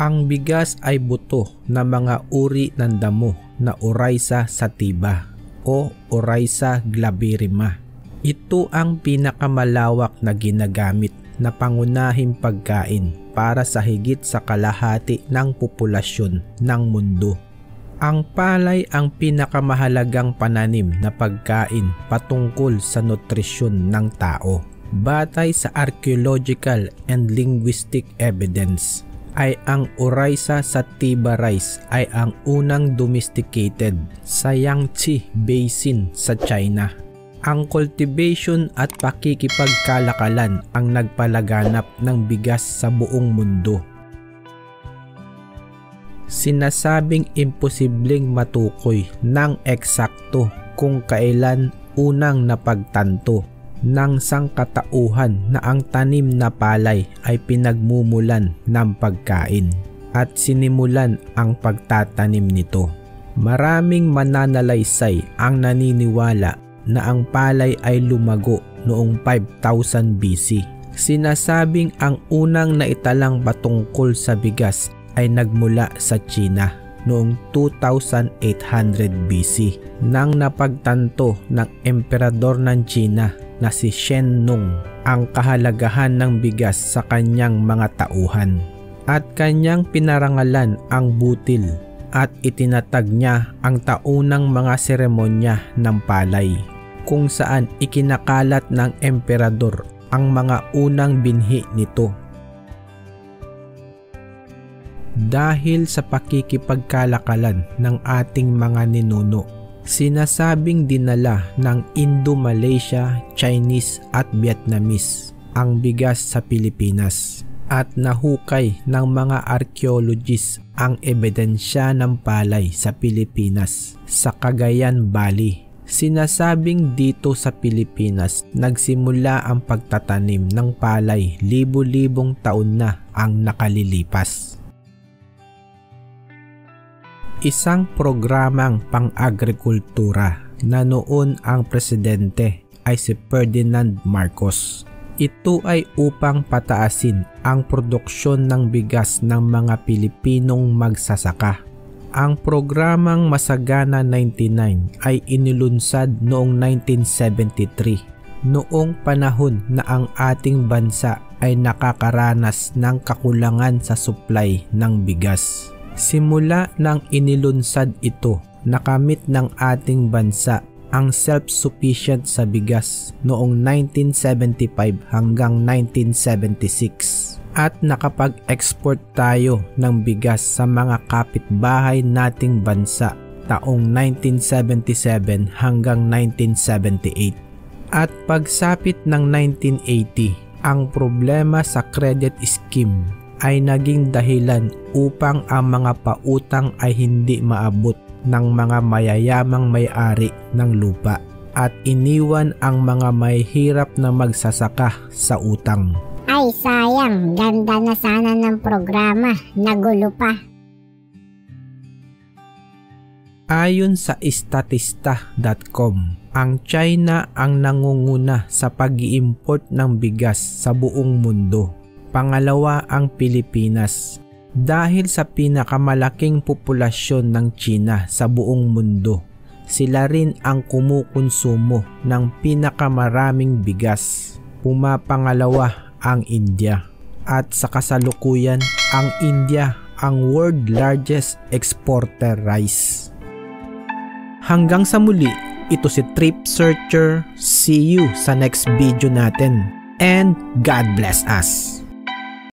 Ang bigas ay buto na mga uri ng damo na Oryza sativa o Oryza glaberrima. Ito ang pinakamalawak na ginagamit na pangunahing pagkain para sa higit sa kalahati ng populasyon ng mundo. Ang palay ang pinakamahalagang pananim na pagkain patungkol sa nutrisyon ng tao. Batay sa archaeological and linguistic evidence, ay ang Oryza sativa rice ay ang unang domesticated sa Yangtze Basin sa China. Ang cultivation at pakikipagkalakalan ang nagpalaganap ng bigas sa buong mundo. Sinasabing imposibleng matukoy ng eksakto kung kailan unang napagtanto ng sangkatauhan na ang tanim na palay ay pinagmumulan ng pagkain at sinimulan ang pagtatanim nito. Maraming mananalaysay ang naniniwala na ang palay ay lumago noong 5000 BC. Sinasabing ang unang naitalang patungkol sa bigas ay nagmula sa China noong 2800 BC nang napagtanto ng emperador ng China na si Shen Nung ang kahalagahan ng bigas sa kanyang mga tauhan at kanyang pinarangalan ang butil at itinatag niya ang taunang mga seremonya ng palay kung saan ikinakalat ng emperador ang mga unang binhi nito. Dahil sa pakikipagkalakalan ng ating mga ninuno, sinasabing dinala ng Indo-Malaysia, Chinese at Vietnamese ang bigas sa Pilipinas at nahukay ng mga archaeologists ang ebidensya ng palay sa Pilipinas sa Cagayan Valley. Sinasabing dito sa Pilipinas nagsimula ang pagtatanim ng palay libo-libong taon na ang nakalilipas. Isang programang pang-agrikultura na noon ang presidente ay si Ferdinand Marcos. Ito ay upang pataasin ang produksyon ng bigas ng mga Pilipinong magsasaka. Ang programang Masagana 99 ay inilunsad noong 1973, noong panahon na ang ating bansa ay nakakaranas ng kakulangan sa supply ng bigas. Simula nang inilunsad ito, nakamit ng ating bansa ang self-sufficient sa bigas noong 1975 hanggang 1976 at nakapag-export tayo ng bigas sa mga kapitbahay nating bansa taong 1977 hanggang 1978. At pagsapit ng 1980, ang problema sa credit scheme ay naging dahilan upang ang mga pautang ay hindi maabot ng mga mayayamang may-ari ng lupa at iniwan ang mga mahihirap na magsasaka sa utang. Ay sayang, ganda na sana ng programa, nagulo pa. Ayon sa Statista.com, ang China ang nangunguna sa pag-i-import ng bigas sa buong mundo. Pangalawa ang Pilipinas. Dahil sa pinakamalaking populasyon ng China sa buong mundo, sila rin ang kumukonsumo ng pinakamaraming bigas. Pumapangalawa ang India. At sa kasalukuyan, ang India ang world largest exporter rice. Hanggang sa muli, ito si Trip Searcher. See you sa next video natin. And God bless us.